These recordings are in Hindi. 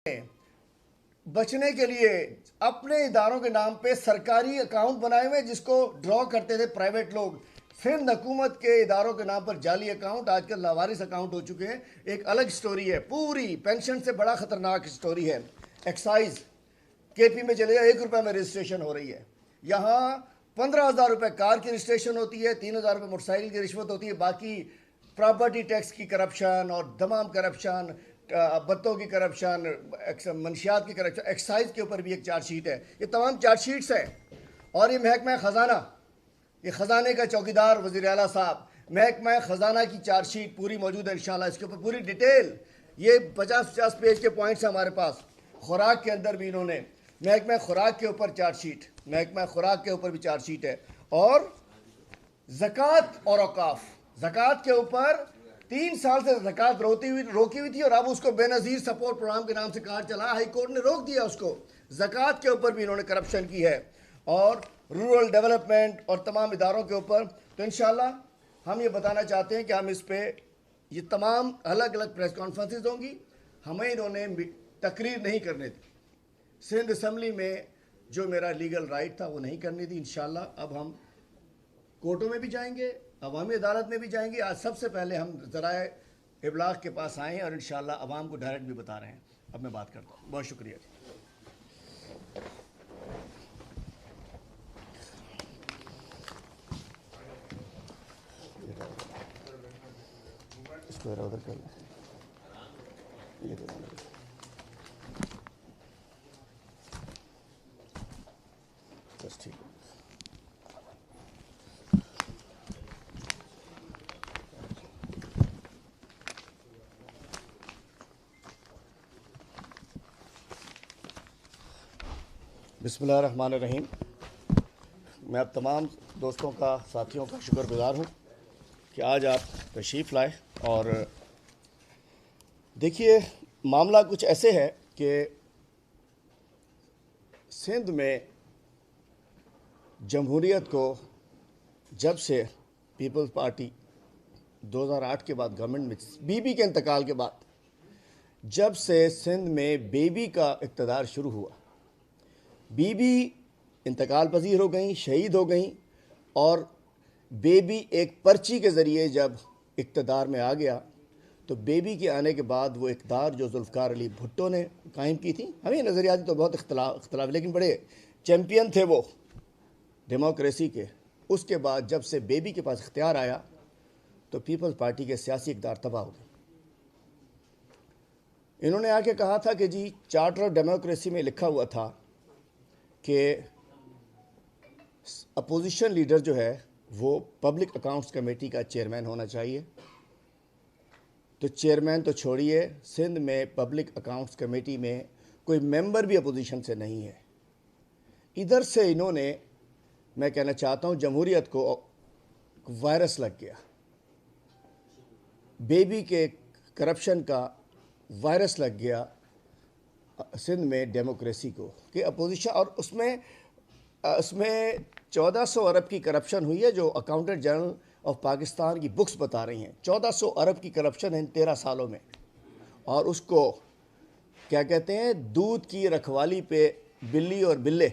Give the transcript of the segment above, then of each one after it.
बचने के लिए अपने इदारों के नाम पे सरकारी अकाउंट बनाए हुए जिसको ड्रॉ करते थे प्राइवेट लोग। सिंध हुकूमत के इदारों के नाम पर जाली अकाउंट आजकल लावारिस अकाउंट हो चुके हैं। एक अलग स्टोरी है, पूरी पेंशन से बड़ा खतरनाक स्टोरी है। एक्साइज केपी में चले जाए, 1 रुपये में रजिस्ट्रेशन हो रही है। यहाँ 15,000 रुपये कार की रजिस्ट्रेशन होती है, 3,000 रुपये मोटरसाइकिल की रिश्वत होती है। बाकी प्रॉपर्टी टैक्स की करप्शन और तमाम करप्शन, बत्तों की करप्शन, मंशियात की करप्शन, एक्साइज के ऊपर भी एक चार्जशीट है। ये तमाम चार्जशीट्स हैं। और ये महकमा ख़जाना, ये ख़जाने का चौकीदार वज़ीर आला साहब, महकमा ख़जाना की चार्जशीट पूरी मौजूद है। इंशाल्लाह इसके ऊपर पूरी डिटेल, ये 50-50 पेज के पॉइंट्स हैं हमारे पास। खुराक के अंदर भी इन्होंने महकमा खुराक के ऊपर चार्जशीट, महकमा खुराक के ऊपर भी चार्जशीट है। और ज़कात और औकाफ, ज़कात के ऊपर 3 साल से ज़कात रोकी हुई थी और अब उसको बेनज़ीर सपोर्ट प्रोग्राम के नाम से कार्ड चला, हाई कोर्ट ने रोक दिया उसको। ज़कात के ऊपर भी इन्होंने करप्शन की है और रूरल डेवलपमेंट और तमाम इदारों के ऊपर। तो इंशाल्लाह हम ये बताना चाहते हैं कि हम इस पे ये तमाम अलग अलग प्रेस कॉन्फ्रेंसेज होंगी। हमें इन्होंने तकरीर नहीं करने दी, सिंध असम्बली में जो मेरा लीगल राइट था वो नहीं करने दी। इंशाल्लाह अब हम कोर्टों में भी जाएंगे, अवामी अदालत में भी जाएंगे। आज सबसे पहले हम ज़राए इबलाग के पास आए हैं और इंशाल्लाह अवाम को डायरेक्ट भी बता रहे हैं। अब मैं बात करता हूँ। बहुत शुक्रिया जी। इसको उधर कर बस ठीक है। बिस्मिल्लाहिर्रहमानिर्रहीम। मैं अब तमाम दोस्तों का, साथियों का शुक्रगुज़ार हूँ कि आज आप तशरीफ़ लाए। और देखिए, मामला कुछ ऐसे है कि सिंध में जमहूरियत को जब से पीपल्स पार्टी 2008 के बाद गवर्नमेंट में बीबी के इंतकाल के बाद जब से सिंध में बेबी का इक़्तिदार शुरू हुआ, बीबी इंतकाल पजीर हो गई, शहीद हो गई और बेबी एक पर्ची के ज़रिए जब इक़्तिदार में आ गया तो बेबी के आने के बाद वो इक़्तिदार जो जुल्फ़िकार अली भुट्टो ने कायम की थी, हमें नज़रियाती तो बहुत इख्तलाफ लेकिन बड़े चैम्पियन थे वो डेमोक्रेसी के। उसके बाद जब से बेबी के पास इख्तियार आया तो पीपल्स पार्टी के सियासी इक़्तिदार तबाह हो गए। इन्होंने आके कहा था कि जी चार्टर ऑफ डेमोक्रेसी में लिखा हुआ था कि अपोजिशन लीडर जो है वो पब्लिक अकाउंट्स कमेटी का चेयरमैन होना चाहिए। तो चेयरमैन तो छोड़िए, सिंध में पब्लिक अकाउंट्स कमेटी में कोई मेंबर भी अपोजिशन से नहीं है। इधर से इन्होंने, मैं कहना चाहता हूँ, जमहूरियत को वायरस लग गया, बेबी के करप्शन का वायरस लग गया सिंध में डेमोक्रेसी को कि अपोजिशन। और उसमें 1400 अरब की करप्शन हुई है जो अकाउंटेंट जनरल ऑफ पाकिस्तान की बुक्स बता रही हैं। 1400 अरब की करप्शन है इन 13 सालों में। और उसको क्या कहते हैं, दूध की रखवाली पे बिल्ली और बिल्ले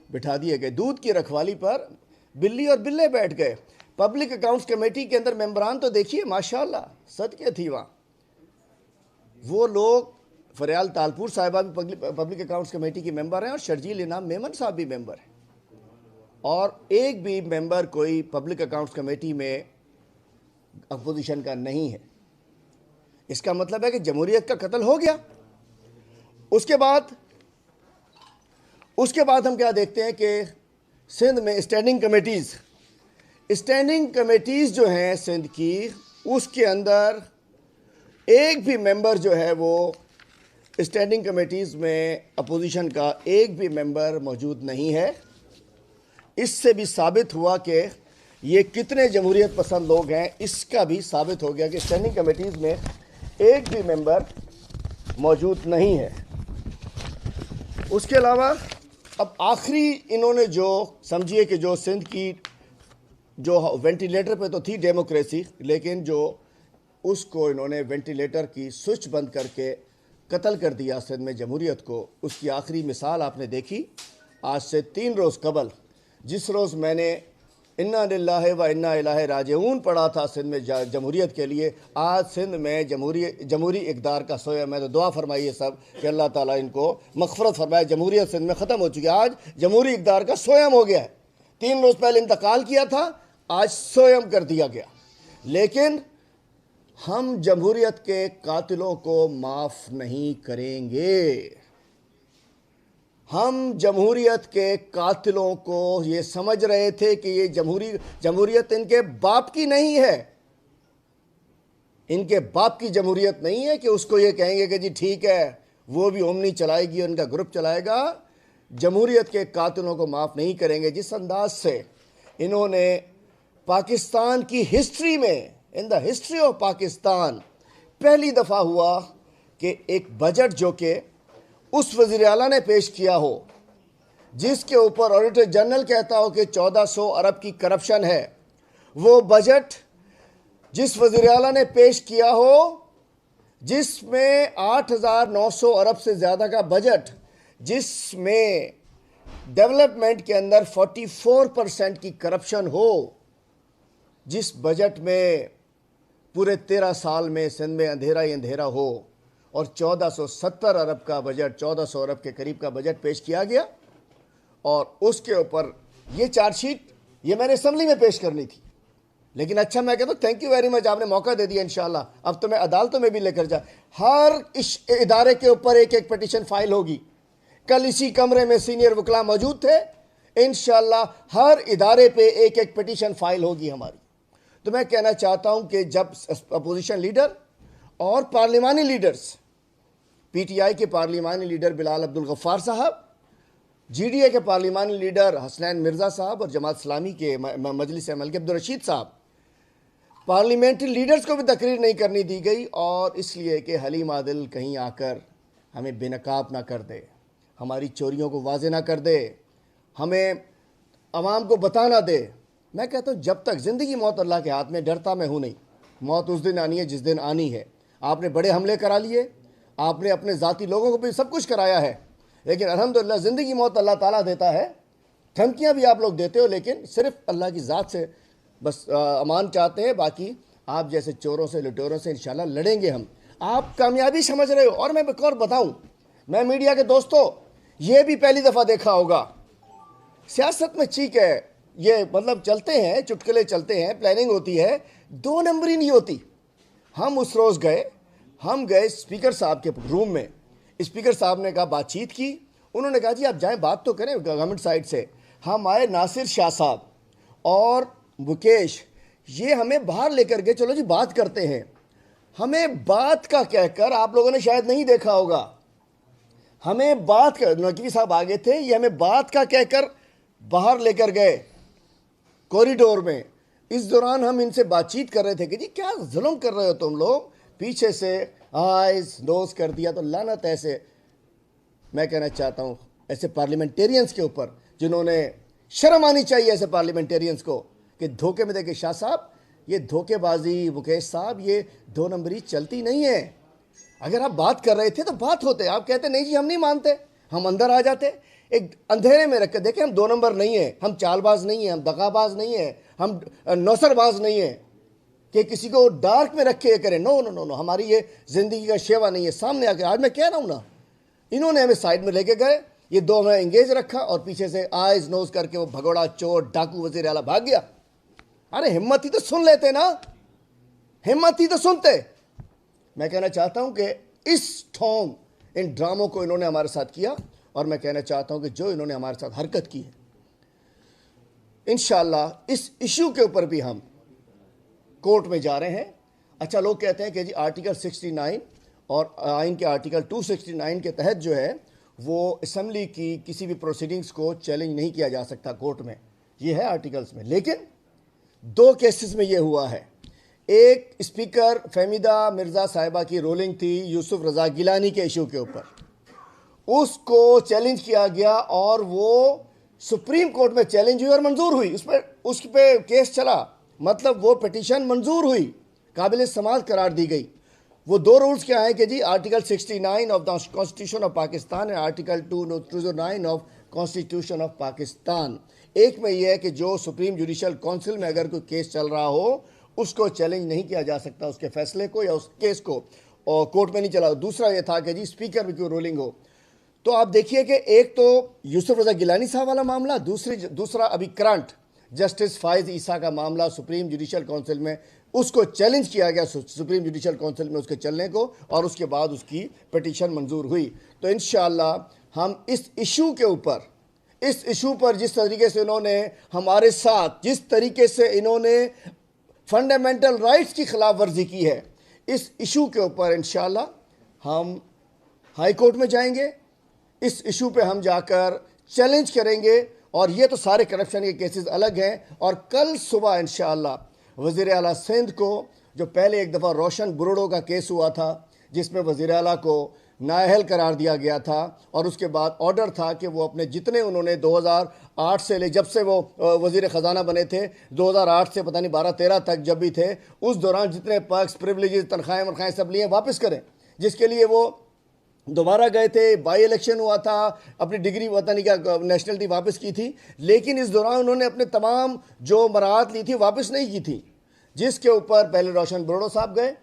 बिठा दिए गए। दूध की रखवाली पर बिल्ली और बिल्ले बैठ गए। पब्लिक अकाउंट्स कमेटी के अंदर मेंबरान तो देखिए माशाल्लाह सदके थी वहाँ। वो लोग, फरियाल तालपुर साहिबा भी पब्लिक अकाउंट्स कमेटी की मेंबर हैं और शर्जील इनाम मेमन साहब भी मेंबर हैं। और एक भी मेंबर कोई पब्लिक अकाउंट्स कमेटी में अपोजिशन का नहीं है। इसका मतलब है कि जमहूरियत का कत्ल हो गया। उसके बाद हम क्या देखते हैं कि सिंध में स्टैंडिंग कमेटीज़ जो हैं सिंध की, उसके अंदर एक भी मेंबर जो है वो स्टैंडिंग कमेटीज़ में अपोजिशन का एक भी मेंबर मौजूद नहीं है। इससे भी साबित हुआ कि ये कितने जमहूरियत पसंद लोग हैं। इसका भी साबित हो गया कि स्टैंडिंग कमेटीज़ में एक भी मेंबर मौजूद नहीं है। उसके अलावा अब आखिरी इन्होंने जो समझिए कि जो सिंध की जो वेंटिलेटर पे तो थी डेमोक्रेसी, लेकिन जो उसको इन्होंने वेंटिलेटर की स्विच बंद करके कत्ल कर दिया सिंध में जमहूरियत को, उसकी आखिरी मिसाल आपने देखी आज से 3 रोज़ कबल, जिस रोज़ मैंने इन्ना लिल्लाहि व इन्ना इलैहि राजिऊन पढ़ा था सिंध में जमहूरियत के लिए। आज सिंध में जमहूरी इक़दार का सोया। मैं तो दुआ फरमाइए सब कि अल्लाह ताला इनको मग़फ़िरत फरमाए। जमहूरियत सिंध में ख़त्म हो चुकी है, आज जमहूरी इक़दार का सोयम हो गया है। 3 रोज़ पहले इंतकाल किया था, आज सोयम कर दिया गया। लेकिन हम जमहूरियत के कातिलों को माफ़ नहीं करेंगे। हम जमहूरियत के कातिलों को ये समझ रहे थे कि ये जमहूरियत इनके बाप की नहीं है, इनके बाप की जमहूरियत नहीं है कि उसको ये कहेंगे कि जी ठीक है वो भी ओमनी चलाएगी और इनका ग्रुप चलाएगा। जमहूरियत के कातिलों को माफ़ नहीं करेंगे। जिस अंदाज से इन्होंने पाकिस्तान की हिस्ट्री में, in the history of Pakistan, पहली दफ़ा हुआ कि एक बजट जो कि उस वज़ीर आला ने पेश किया हो जिसके ऊपर ऑडिटर जनरल कहता हो कि 1400 अरब की करप्शन है, वो बजट जिस वज़ीर आला ने पेश किया हो जिसमें 8900 अरब से ज़्यादा का बजट, जिसमें डेवलपमेंट के अंदर 44% की करप्शन हो, जिस बजट में पूरे 13 साल में सिंध में अंधेरा ही अंधेरा हो और 1470 अरब का बजट, 1400 अरब के करीब का बजट पेश किया गया। और उसके ऊपर ये चार्जशीट ये मैंने असम्बली में पेश करनी थी, लेकिन अच्छा मैं कहता हूँ थैंक यू वेरी मच, आपने मौका दे दिया। इंशाल्लाह अब तो मैं अदालतों में भी लेकर जा, हर इस इदारे के ऊपर एक एक पिटीशन फाइल होगी। कल इसी कमरे में सीनियर वकला मौजूद थे, इंशाल्लाह हर इदारे पे एक एक पिटीशन फाइल होगी हमारी। तो मैं कहना चाहता हूँ कि जब अपोजिशन लीडर और पार्लिमानी लीडर्स, पीटीआई के पार्लिमानी लीडर बिलाल अब्दुल गफ्फार साहब, जीडीए के पार्लिमानी लीडर हसनैन मिर्ज़ा साहब और जमात इस्लामी के मजलिस अमल के अब्दुल रशीद साहब, पार्लियामेंट्री लीडर्स को भी तकरीर नहीं करनी दी गई, और इसलिए कि हलीम आदिल कहीं आकर हमें बेनकाब ना कर दे, हमारी चोरियों को वाज़े ना कर दे, हमें अवाम को बता ना दे। मैं कहता हूँ जब तक ज़िंदगी मौत अल्लाह के हाथ में, डरता मैं हूँ नहीं। मौत उस दिन आनी है जिस दिन आनी है। आपने बड़े हमले करा लिए, आपने अपने ज़ाती लोगों को भी सब कुछ कराया है, लेकिन अल्हम्दुलिल्लाह ज़िंदगी मौत अल्लाह ताला देता है। धमकियाँ भी आप लोग देते हो, लेकिन सिर्फ अल्लाह की ज़ात से बस अमान चाहते हैं। बाकी आप जैसे चोरों से, लुटेरों से इंशाल्लाह लड़ेंगे हम। आप कामयाबी समझ रहे हो। और मैं एक और बताऊँ, मैं मीडिया के दोस्तों ये भी पहली दफ़ा देखा होगा, सियासत में ठीक है ये मतलब चलते हैं, चुटकुले चलते हैं, प्लानिंग होती है, 2 नंबर ही नहीं होती। हम उस रोज़ हम गए स्पीकर साहब के रूम में, स्पीकर साहब ने कहा, बातचीत की, उन्होंने कहा जी आप जाएं बात तो करें गवर्नमेंट साइड से। हम आए, नासिर शाह साहब और मुकेश, ये हमें बाहर लेकर गए, चलो जी बात करते हैं। हमें बात का कहकर, आप लोगों ने शायद नहीं देखा होगा, हमें बात का, नकवी साहब आगे थे, ये हमें बात का कहकर बाहर लेकर गए कॉरिडोर में। इस दौरान हम इनसे बातचीत कर रहे थे कि जी क्या जुल्म कर रहे हो तुम लोग, पीछे से आइज नोज कर दिया। तो लानत ऐसे, मैं कहना चाहता हूँ ऐसे पार्लियामेंटेरियंस के ऊपर, जिन्होंने शर्म आनी चाहिए ऐसे पार्लियामेंटेरियंस को कि धोखे में देखे। शाह साहब ये धोखेबाजी, मुकेश साहब ये 2 नंबरी चलती नहीं है। अगर आप बात कर रहे थे तो बात होते, आप कहते नहीं जी हम नहीं मानते, हम अंदर आ जाते। एक अंधेरे में रख कर देखें, हम 2 नंबर नहीं है, हम चालबाज नहीं है, हम दगाबाज नहीं है, हम नौसरबाज नहीं है कि किसी को डार्क में रखे ये करें। नो नो नो नो, हमारी ये ज़िंदगी का शेवा नहीं है। सामने आकर, आज मैं कह रहा हूँ ना, इन्होंने हमें साइड में लेके गए, ये 2 हमें एंगेज रखा और पीछे से आइज नोज करके वो भगोड़ा चोर डाकू वज़ीर आला भाग गया। अरे हिम्मत ही तो सुन लेते ना, हिम्मत ही तो सुनते। मैं कहना चाहता हूँ कि इस ढोंग, इन ड्रामों को इन्होंने हमारे साथ किया, और मैं कहना चाहता हूँ कि जो इन्होंने हमारे साथ हरकत की है, इंशाअल्लाह इस इशू के ऊपर भी हम कोर्ट में जा रहे हैं। अच्छा, लोग कहते हैं कि जी आर्टिकल 69 और आइन के आर्टिकल 269 के तहत जो है वो असम्बली की किसी भी प्रोसीडिंग्स को चैलेंज नहीं किया जा सकता कोर्ट में, ये है आर्टिकल्स में। लेकिन 2 केसेस में ये हुआ है। एक स्पीकर फहमीदा मिर्ज़ा साहिबा की रोलिंग थी यूसुफ रज़ा गिलानी के इशू के ऊपर, उसको चैलेंज किया गया और वो सुप्रीम कोर्ट में चैलेंज हुई और मंजूर हुई। उस पे केस चला, मतलब वो पिटीशन मंजूर हुई, काबिल समाअत करार दी गई। वो दो रूल्स क्या है कि जी article 69 of the constitution of Pakistan and article 209 of constitution of Pakistan. एक में यह है कि जो सुप्रीम जुडिशल काउंसिल में अगर कोई केस चल रहा हो उसको चैलेंज नहीं किया जा सकता, उसके फैसले को या उस केस को, और कोर्ट में नहीं चला। दूसरा ये था कि जी स्पीकर में क्यों रूलिंग हो। तो आप देखिए कि एक तो यूसुफ रजा गिलानी साहब वाला मामला, दूसरा अभी करंट जस्टिस फायज ईसा का मामला सुप्रीम जुडिशल काउंसिल में, उसको चैलेंज किया गया सुप्रीम जुडिशल काउंसिल में उसके चलने को, और उसके बाद उसकी पिटीशन मंजूर हुई। तो इंशाअल्लाह हम इस इशू पर जिस तरीके से इन्होंने हमारे साथ, जिस तरीके से इन्होंने फंडामेंटल राइट्स की खिलाफ वर्जी की है, इस इशू के ऊपर इंशाअल्लाह हम हाई कोर्ट में जाएंगे, इस इशू पे हम जाकर चैलेंज करेंगे। और ये तो सारे करप्शन के केसेस अलग हैं। और कल सुबह इंशाअल्लाह वज़ीर आला सिंध को, जो पहले एक दफ़ा रोशन बुरड़ो का केस हुआ था जिसमें वज़ीर आला को नाअहल करार दिया गया था, और उसके बाद ऑर्डर था कि वो अपने जितने उन्होंने 2008 से ले, जब से वो वज़ीर ख़जाना बने थे, 2008 से पता नहीं 12-13 तक जब भी थे, उस दौरान जितने पर्क्स, प्रिविलेजेस, तनख्वाहें सब लिए वापस करें, जिसके लिए वो दोबारा गए थे, बाई इलेक्शन हुआ था, अपनी डिग्री वतनी का नेशनलिटी वापस की थी। लेकिन इस दौरान उन्होंने अपने तमाम जो मराहत ली थी वापस नहीं की थी, जिसके ऊपर पहले रोशन बुरड़ो साहब गए,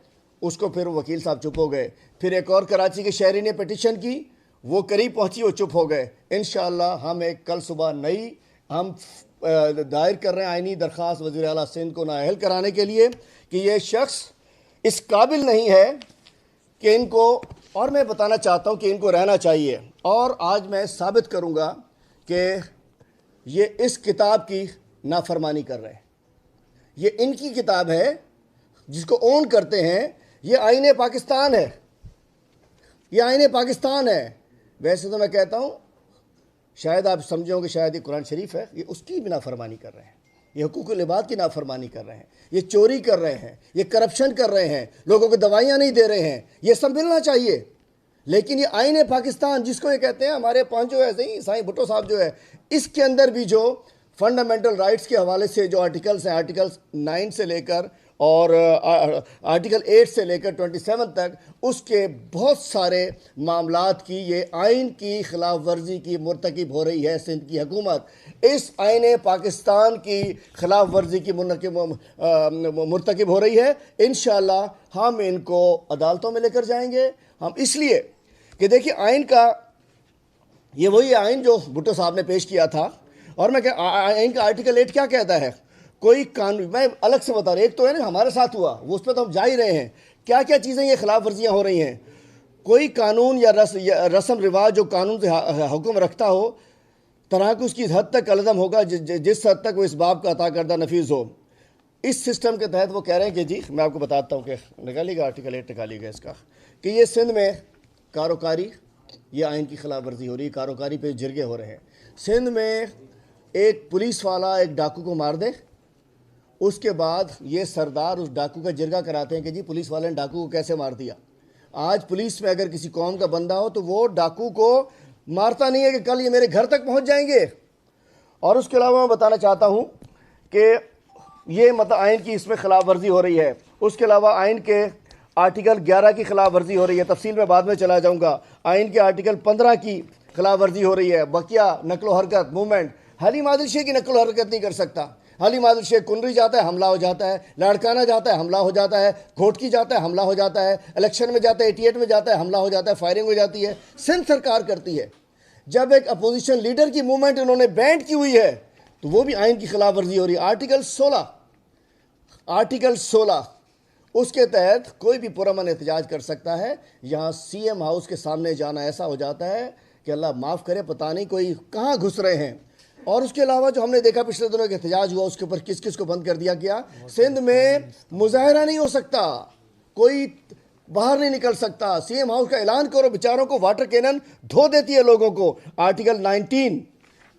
उसको फिर वकील साहब चुप हो गए, फिर एक और कराची के शहरी ने पिटीशन की, वो करीब पहुंची, वो चुप हो गए। इंशाअल्लाह हम एक कल सुबह नई हम दायर कर रहे हैं आइनी दरख्वास्त वज़ीर आला सिंध को नाअहल कराने के लिए कि ये शख्स इस काबिल नहीं है कि इनको, और मैं बताना चाहता हूं कि इनको रहना चाहिए। और आज मैं साबित करूंगा कि ये इस किताब की नाफरमानी कर रहे हैं। ये इनकी किताब है जिसको ओन करते हैं, ये आईने पाकिस्तान है, ये आईने पाकिस्तान है। वैसे तो मैं कहता हूं शायद आप समझोगे शायद ये कुरान शरीफ है, ये उसकी भी नाफरमानी कर रहे हैं, ये हुकूकुल इबाद की नाफरमानी कर रहे हैं, ये चोरी कर रहे हैं, ये करप्शन कर रहे हैं, लोगों को दवाइयाँ नहीं दे रहे हैं। ये सब मिलना चाहिए, लेकिन ये आईन पाकिस्तान जिसको ये कहते हैं, हमारे पांच जो ऐसे ही साईं भुट्टो साहब जो है, इसके अंदर भी जो फंडामेंटल राइट्स के हवाले से जो आर्टिकल्स हैं, आर्टिकल 9 से लेकर और आर्टिकल 8 से लेकर 27 तक, उसके बहुत सारे मामलात की ये आइन की खिलाफ वर्जी की मुर्तकिब हो रही है सिंध की हुकूमत। इस आइन पाकिस्तान की खिलाफ वर्जी की मुर्तकिब हो रही है। इंशाअल्लाह हम इनको अदालतों में लेकर जाएंगे। हम इसलिए कि देखिए आइन का, ये वही आइन जो भुट्टो साहब ने पेश किया था, और मैं आइन का आर्टिकल 8 क्या कहता है, कोई कानून, मैं अलग से बता रहा हूँ, एक तो है ना हमारे साथ हुआ, वो उस पर तो हम जा ही रहे हैं, क्या क्या चीज़ें ये खिलाफ वर्जियाँ हो रही हैं। कोई कानून या रस्म रिवाज जो कानून से हुक्म रखता हो, तरह की उसकी हद तक अलदम होगा जिस हद तक वो इस बाब का अता करदा नफीज हो। इस सिस्टम के तहत वो कह रहे हैं कि जी मैं आपको बताता हूँ कि निकालिएगा आर्टिकल 8 निकालिएगा इसका, कि ये सिंध में कारोकारी, ये आइन की खिलाफ वर्जी हो रही है, कारोकारी पे जिरगे हो रहे हैं। सिंध में एक पुलिस वाला एक डाकू को मार दे, उसके बाद ये सरदार उस डाकू का जिरगा कराते हैं कि जी पुलिस वाले ने डाकू को कैसे मार दिया। आज पुलिस में अगर किसी कौम का बंदा हो तो वो डाकू को मारता नहीं है कि कल ये मेरे घर तक पहुंच जाएंगे। और उसके अलावा मैं बताना चाहता हूं कि ये मतलब आइन की इसमें खिलाफ वर्जी हो रही है। उसके अलावा आइन के आर्टिकल 11 की खिलाफ वर्जी हो रही है, तफसील में बाद में चला जाऊंगा। आइन के आर्टिकल 15 की खिलाफ वर्जी हो रही है। बकिया नकलो हरकत मूवमेंट, हलीम आदिल शेख की नकलो हरकत नहीं कर सकता। हलीम आदिल शेख कुंडरी जाता है हमला हो जाता है, लाड़काना जाता है हमला हो जाता है, घोटकी जाता है हमला हो जाता है, इलेक्शन में जाता है 88 में जाता है हमला हो जाता है, फायरिंग हो जाती है। सिंध सरकार करती है। जब एक अपोजिशन लीडर की मूवमेंट इन्होंने बैंड की हुई है तो वो भी आइन की खिलाफ वर्जी हो रही है। आर्टिकल 16 उसके तहत कोई भी पुरअमन एहतजाज कर सकता है। यहाँ CM हाउस के सामने जाना ऐसा हो जाता है कि अल्लाह माफ़ करे, पता नहीं कोई कहाँ घुस रहे हैं। और उसके अलावा जो हमने देखा पिछले दिनों के एहतजाज हुआ, उसके ऊपर किस किस को बंद कर दिया गया। सिंध में मुजाहरा नहीं हो सकता, कोई बाहर नहीं निकल सकता। CM हाउस का ऐलान करो, बेचारों को वाटर कैनन धो देती है लोगों को। आर्टिकल 19,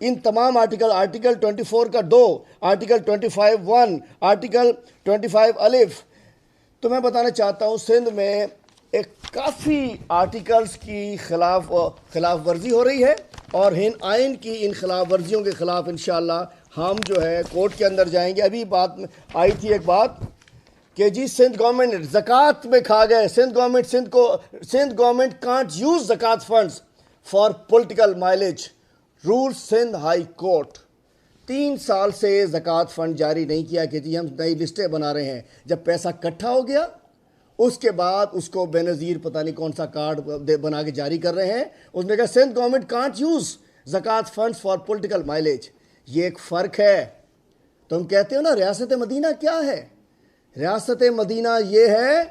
इन तमाम आर्टिकल 24 का 2, आर्टिकल 25(1), आर्टिकल 25 अलिफ। तो मैं बताना चाहता हूँ सिंध में एक काफ़ी आर्टिकल्स की खिलाफ वर्जी हो रही है, और इन आइन की इन खिलाफ वर्जियों के ख़िलाफ़ इंशाअल्लाह हम जो है कोर्ट के अंदर जाएंगे। अभी बात में आई थी एक बात कि जी सिंध गवर्नमेंट जक़ात में खा गए, Sindh government can't use zakat funds for political mileage, rule Sindh high court. 3 साल से जक़ात फंड जारी नहीं किया कि जी हम नई लिस्टें बना रहे हैं। जब पैसा इकट्ठा हो गया उसके बाद उसको बेनज़ीर पता नहीं कौन सा कार्ड बना के जारी कर रहे हैं। उसने कहा Sindh government can't use zakat funds for political mileage. ये एक फ़र्क है। तुम कहते हो ना रियासत मदीना क्या है? रियासत मदीना ये है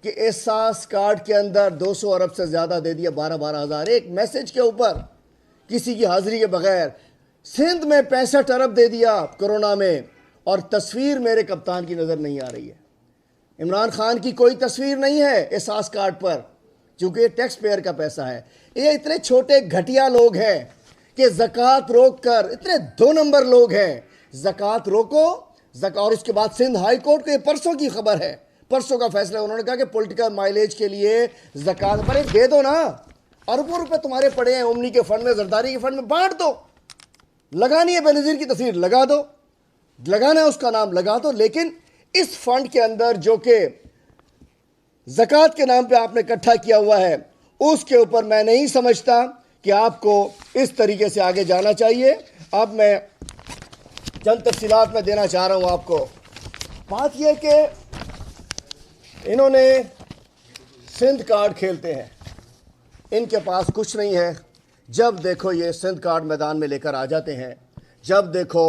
कि एहसास कार्ड के अंदर 200 अरब से ज़्यादा दे दिया, 12-12 हज़ार एक मैसेज के ऊपर, किसी की हाज़िरी के बगैर। सिंध में 65 अरब दे दिया कोरोना में, और तस्वीर मेरे कप्तान की नज़र नहीं आ रही है। इमरान खान की कोई तस्वीर नहीं है एहसास कार्ड पर, क्योंकि ये टैक्स पेयर का पैसा है। ये इतने छोटे घटिया लोग हैं कि ज़कात रोक कर, इतने 2 नंबर लोग हैं। ज़कात रोको, और उसके बाद सिंध हाई कोर्ट को, ये परसों की खबर है, परसों का फैसला, उन्होंने कहा कि पॉलिटिकल माइलेज के लिए ज़कात पर दे दो ना। अरबों रुपए तुम्हारे पड़े हैं उमनी के फंड में, जरदारी के फंड में, बांट दो। लगानी है बेनज़ीर की तस्वीर लगा दो, लगाना है उसका नाम लगा दो, लेकिन इस फंड के अंदर जो कि ज़कात के नाम पे आपने इकट्ठा किया हुआ है, उसके ऊपर मैं नहीं समझता कि आपको इस तरीके से आगे जाना चाहिए। अब मैं चंद तफसीलात में देना चाह रहा हूँ आपको। बात यह कि इन्होंने सिंध कार्ड खेलते हैं, इनके पास कुछ नहीं है। जब देखो ये सिंध कार्ड मैदान में लेकर आ जाते हैं, जब देखो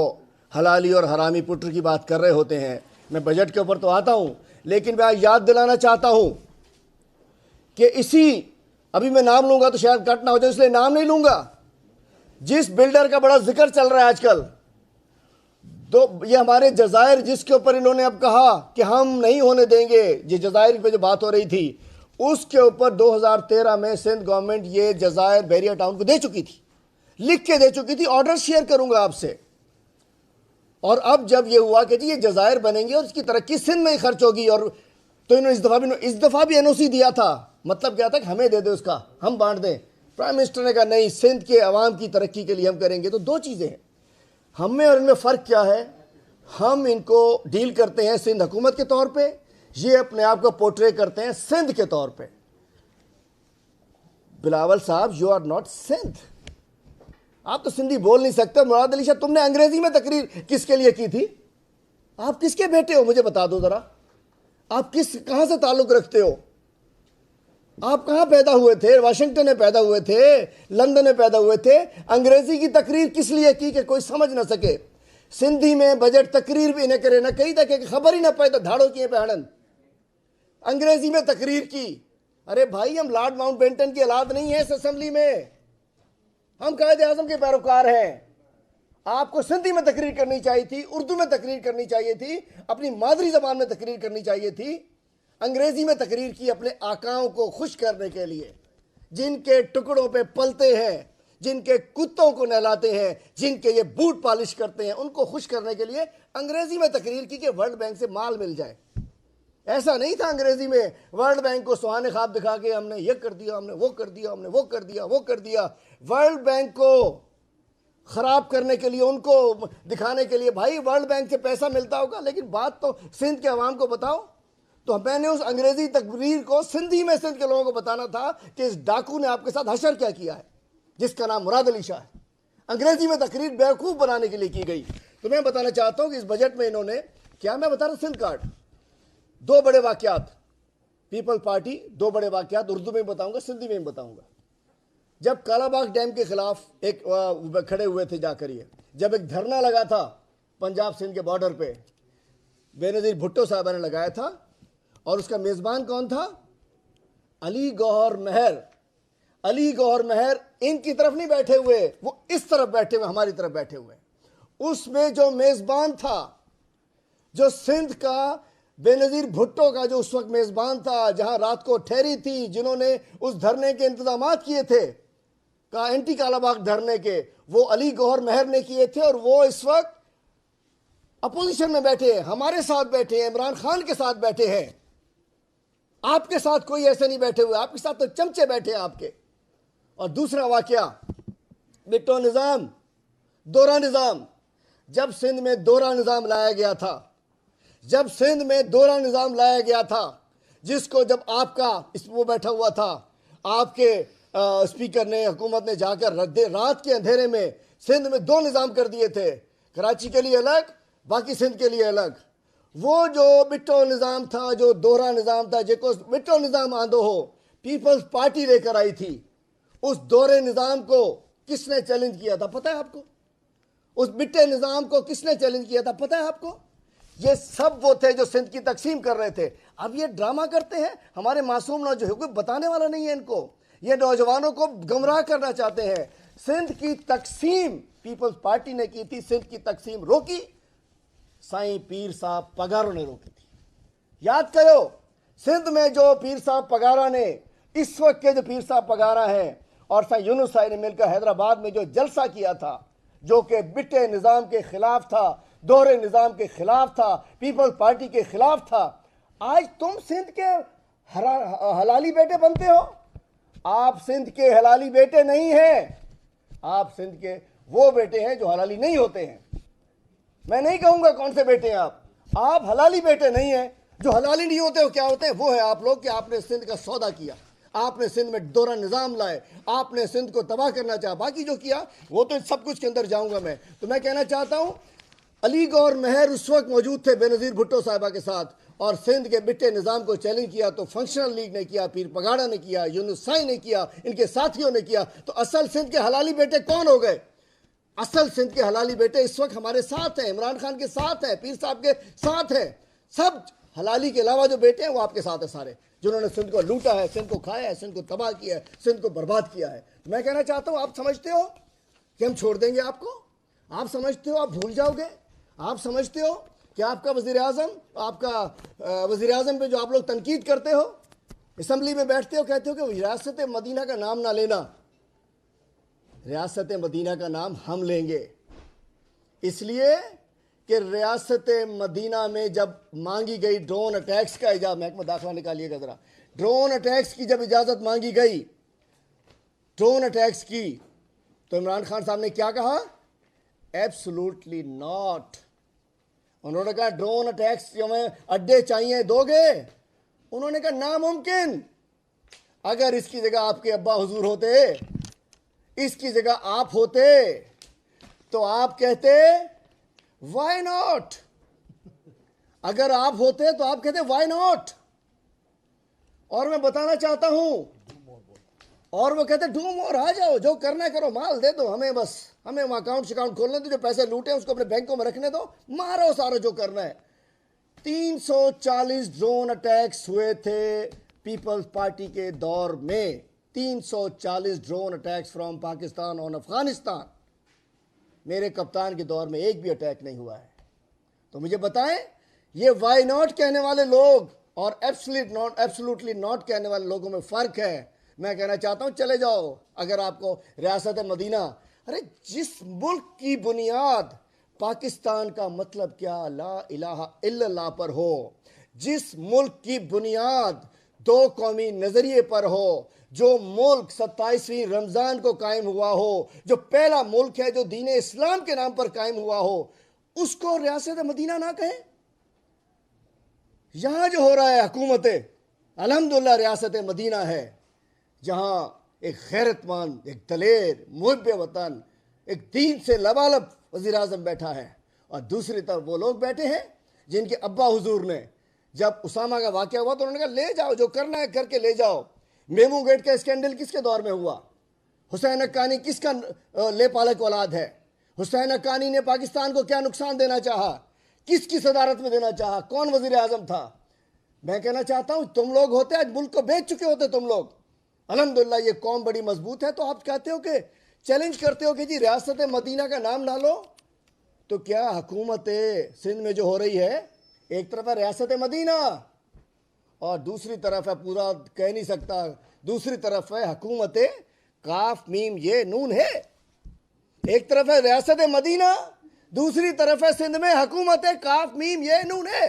हलाली और हरामी पुत्र की बात कर रहे होते हैं। मैं बजट के ऊपर तो आता हूँ, लेकिन मैं याद दिलाना चाहता हूँ कि अभी मैं नाम लूँगा तो शायद कट ना हो जाए, इसलिए नाम नहीं लूँगा। जिस बिल्डर का बड़ा जिक्र चल रहा है आजकल, ये हमारे जजायर, जिसके ऊपर इन्होंने अब कहा कि हम नहीं होने देंगे, ये जजायर पे जो बात हो रही थी, उसके ऊपर 2013 में सिंध गवर्नमेंट ये जजायर बहरिया टाउन को दे चुकी थी, लिख के दे चुकी थी, ऑर्डर शेयर करूँगा आपसे। और अब जब ये हुआ कि जी ये जजायर बनेंगे और इसकी तरक्की सिंध में ही खर्च होगी, और तो इन्होंने इस दफ़ा भी एनओसी दिया था। मतलब क्या था कि हमें दे दो, उसका हम बांट दें। प्राइम मिनिस्टर ने कहा नहीं, सिंध के अवाम की तरक्की के लिए हम करेंगे। तो 2 चीज़ें हैं, हम में और इनमें फ़र्क क्या है? हम इनको डील करते हैं सिंध हुकूमत के तौर पर, ये अपने आप को पोर्ट्रे करते हैं सिंध के तौर पर। बिलावल साहब, यू आर नॉट सिंध, आप तो सिंधी बोल नहीं सकते। मुराद अली शाह, तुमने अंग्रेजी में तकरीर किसके लिए की थी? आप किसके बेटे हो मुझे बता दो जरा। आप कहां से ताल्लुक रखते हो? आप कहां पैदा हुए थे? वाशिंगटन में पैदा हुए थे, लंदन में पैदा हुए थे। अंग्रेजी की तकरीर किस लिए की कि कोई समझ ना सके? सिंधी में बजट तकरीर भी न करे, ना कहीं तक खबर ही ना पाए तो धाड़ो किए पे हड़न। अंग्रेजी में तकरीर की। अरे भाई, हम लॉर्ड माउंटबेटन की औलाद नहीं है इस असेंबली में, हम कायदे आज़म के पैरोकार हैं। आपको सिंधी में तकरीर करनी चाहिए थी, उर्दू में तकरीर करनी चाहिए थी, अपनी मादरी ज़बान में तकरीर करनी चाहिए थी। अंग्रेज़ी में तकरीर की अपने आकाओं को खुश करने के लिए, जिनके टुकड़ों पे पलते हैं, जिनके कुत्तों को नहलाते हैं, जिनके ये बूट पॉलिश करते हैं, उनको खुश करने के लिए अंग्रेज़ी में तकरीर की कि वर्ल्ड बैंक से माल मिल जाए। ऐसा नहीं था अंग्रेजी में वर्ल्ड बैंक को सुहाने ख्वाब दिखा के हमने ये कर दिया, हमने वो कर दिया, हमने वो कर दिया, वो कर दिया। वर्ल्ड बैंक को खराब करने के लिए, उनको दिखाने के लिए, भाई वर्ल्ड बैंक से पैसा मिलता होगा, लेकिन बात तो सिंध के अवाम को बताओ। तो मैंने उस अंग्रेजी तकरीर को सिंधी में सिंध के लोगों को बताना था कि इस डाकू ने आपके साथ हशर क्या किया है, जिसका नाम मुराद अली शाह है। अंग्रेजी में तकरीर बेवकूफ़ बनाने के लिए की गई। तो मैं बताना चाहता हूँ कि इस बजट में इन्होंने क्या, मैं बता रहा हूँ सिंध कार्ड, 2 बड़े वाकयात, पीपल पार्टी 2 बड़े वाकयात, उर्दू में बताऊंगा, सिंधी में बताऊंगा। जब कालाबाग डैम के खिलाफ एक खड़े हुए थे जाकर, ये जब एक धरना लगा था पंजाब सिंध के बॉर्डर पे, बेनज़ीर भुट्टो साहब ने लगाया था, और उसका मेज़बान कौन था? अली गौहर मेहर। अली गौहर मेहर इनकी तरफ नहीं बैठे हुए, वो इस तरफ बैठे हुए, हमारी तरफ बैठे हुए। उसमें जो मेज़बान था, जो सिंध का बेनज़ीर भुट्टो का जो उस वक्त मेज़बान था, जहां रात को ठहरी थी, जिन्होंने उस धरने के इंतजाम किए थे, का एंटी कालाबाग धरने के, वो अली गौहर मेहर ने किए थे। और वो इस वक्त अपोजिशन में बैठे हैं, हमारे साथ बैठे हैं, इमरान खान के साथ बैठे हैं। आपके साथ कोई ऐसे नहीं बैठे हुए, आपके साथ तो चमचे बैठे हैं आपके। और दूसरा वाकया, बिट्टो निज़ाम, दोहरा निज़ाम। जब सिंध में दोहरा निज़ाम लाया गया था, जब सिंध में दोहरा निज़ाम लाया गया था, जिसको जब आपका इस वो बैठा हुआ था, आपके स्पीकर ने, हुकूमत ने जाकर रात के अंधेरे में सिंध में दो निज़ाम कर दिए थे, कराची के लिए अलग, बाकी सिंध के लिए अलग। वो जो बिट्टो निज़ाम था, जो दोहरा निज़ाम था, जेको बिट्टो निज़ाम आंदो हो, पीपल्स पार्टी लेकर आई थी। उस दोहरे निज़ाम को किसने चैलेंज किया था पता है आपको? उस बिट्टे निज़ाम को किसने चैलेंज किया था पता है आपको? ये सब वो थे जो सिंध की तकसीम कर रहे थे। अब ये ड्रामा करते हैं, हमारे मासूम नौजवान, कोई बताने वाला नहीं है इनको, ये नौजवानों को गुमराह करना चाहते हैं। सिंध की तकसीम पीपल्स पार्टी ने की थी, सिंध की तकसीम रोकी साईं पीर साहब पगारों ने रोकी थी। याद करो, सिंध में जो पीर साहब पगारा ने, इस वक्त के जो पीर साहब पगारा हैं, और साईं यूनुस साहब ने मिलकर हैदराबाद में जो जलसा किया था, जो कि बिट्टे निज़ाम के खिलाफ था, दोहरे निज़ाम के खिलाफ था, पीपल्स पार्टी के खिलाफ था। आज तुम सिंध के हलाली बेटे बनते हो। आप सिंध के हलाली बेटे नहीं हैं, आप सिंध के वो बेटे हैं जो हलाली नहीं होते हैं। मैं नहीं कहूंगा कौन से बेटे हैं आप हलाली बेटे नहीं हैं। जो हलाली नहीं होते वो क्या होते हैं? वो है आप लोग कि आपने सिंध का सौदा किया, आपने सिंध में दोहरा निज़ाम लाए, आपने सिंध को तबाह करना चाहा। बाकी जो किया वो तो सब कुछ के अंदर जाऊंगा मैं। तो मैं कहना चाहता हूं, अली गौर मेहर उस वक्त मौजूद थे बेनज़ीर भुट्टो साहिबा के साथ, और सिंध के बिट्टे निज़ाम को चैलेंज किया तो फंक्शनल लीग ने किया, पीर पगाड़ा ने किया, यूनुस साई ने किया, इनके साथियों ने किया। तो असल सिंध के हलाली बेटे कौन हो गए? असल सिंध के हलाली बेटे इस वक्त हमारे साथ हैं, इमरान खान के साथ हैं, पीर साहब के साथ हैं। सब हलाली के अलावा जो बेटे हैं वो आपके साथ है सारे, जिन्होंने सिंध को लूटा है, सिंध को खाया है, सिंध को तबाह किया है, सिंध को बर्बाद किया है। मैं कहना चाहता हूं, आप समझते हो कि हम छोड़ देंगे आपको? आप समझते हो आप भूल जाओगे? आप समझते हो कि आपका वज़ीर आज़म, आपका वज़ीर आज़म पे जो आप लोग तनकीद करते हो, असम्बली में बैठते हो, कहते हो कि रियासत मदीना का नाम ना लेना। रियासत मदीना का नाम हम लेंगे, इसलिए कि रियासत मदीना में जब मांगी गई ड्रोन अटैक्स का इजाज़त, महकमा दाखिला निकालिएगा ज़रा, ड्रोन अटैक्स की जब इजाज़त मांगी गई, ड्रोन अटैक्स की, तो इमरान खान साहब ने क्या कहा? Absolutely not. उन्होंने कहा ड्रोन अटैक्स जो हमें अड्डे चाहिए दोगे? उन्होंने कहा नामुमकिन। अगर इसकी जगह आपके अब्बा हुजूर होते, इसकी जगह आप होते, तो आप कहते व्हाई नॉट। अगर आप होते तो आप कहते व्हाई नॉट। और मैं बताना चाहता हूं, और वो कहते डू मोर, आ जाओ, जो करना है करो, माल दे दो हमें, बस हमें अकाउंट खोलने दो, जो पैसे लूटे उसको अपने बैंकों में रखने दो, मारो सारा जो करना है। 340 ड्रोन अटैक्स हुए थे पीपल्स पार्टी के दौर में, 340 drone attacks from Pakistan on Afghanistan. मेरे कप्तान के दौर में एक भी अटैक नहीं हुआ है। तो मुझे बताएं, ये वाई नॉट कहने वाले लोग और एब्सोल्युटली नॉट कहने वाले लोगों में फ़र्क है। मैं कहना चाहता हूं, चले जाओ अगर आपको रियासत मदीना, अरे जिस मुल्क की बुनियाद पाकिस्तान का मतलब क्या ला इलाहा इल्लल्लाह पर हो, जिस मुल्क की बुनियाद दो कौमी नज़रिए पर हो, जो मुल्क 27वीं रमज़ान को कायम हुआ हो, जो पहला मुल्क है जो दीन इस्लाम के नाम पर कायम हुआ हो, उसको रियासत मदीना ना कहें? यहां जो हो रहा है हुकूमत अल्हम्दुलिल्लाह रियासत मदीना है, जहां एक गैरतमंद, एक दलेर, मुहिब वतन, एक दीन से लबालब वज़ीर आज़म बैठा है, और दूसरी तरफ वो लोग बैठे हैं जिनके अब्बा हुजूर ने, जब उसामा का वाक़या हुआ तो उन्होंने कहा ले जाओ, जो करना है करके ले जाओ। मेमू गेट का स्कैंडल किसके दौर में हुआ? हुसैन हक्कानी किसका ले पालक औलाद है? हुसैन हक्कानी ने पाकिस्तान को क्या नुकसान देना चाहा? किसकी सदारत में देना चाहा? कौन वज़ीर आज़म था? मैं कहना चाहता हूं, तुम लोग होते आज मुल्क को बेच चुके होते तुम लोग। अल्हम्दुलिल्लाह ये कौम बड़ी मजबूत है, तो आप कहते हो कि चैलेंज करते हो कि जी रियासत मदीना का नाम ना लो। तो क्या हुकूमत सिंध में जो हो रही है, एक तरफ है रियासत मदीना और दूसरी तरफ है, पूरा कह नहीं सकता, दूसरी तरफ है हुकूमत काफ मीम ये नून है। एक तरफ है रियासत मदीना, दूसरी तरफ है सिंध में हुकूमत काफ मीम ये नून है,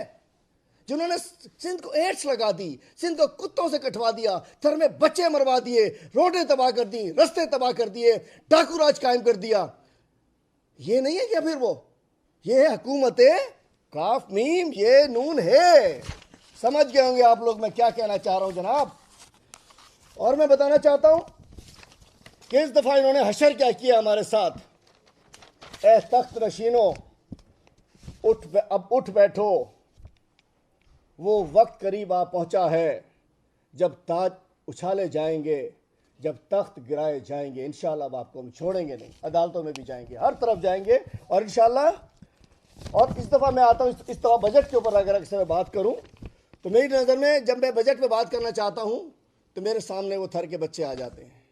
जिन्होंने सिंध को एड्स लगा दी, सिंध को कुत्तों से कटवा दिया, थर में बच्चे मरवा दिए, रोडें तबाह कर दी, रास्ते तबाह कर दिए, डाकू राज कायम कर दिया। ये नहीं है क्या फिर वो? ये है हुकूमत काफ मीम ये नून है। समझ गए होंगे आप लोग मैं क्या कहना चाह रहा हूं जनाब। और मैं बताना चाहता हूं कि इस दफा इन्होंने हशर क्या किया हमारे साथ। ए तख्त नशीनों अब उठ बैठो, वो वक्त करीब आ पहुंचा है जब ताज उछाले जाएंगे, जब तख्त गिराए जाएंगे। इंशाल्लाह अब आपको हम छोड़ेंगे नहीं, अदालतों में भी जाएंगे, हर तरफ जाएंगे और इंशाल्लाह। और इस दफ़ा मैं आता हूँ इस दफ़ा बजट के ऊपर अगर मैं बात करूँ तो मेरी नज़र में जब मैं बजट में बात करना चाहता हूँ तो मेरे सामने वो थर के बच्चे आ जाते हैं,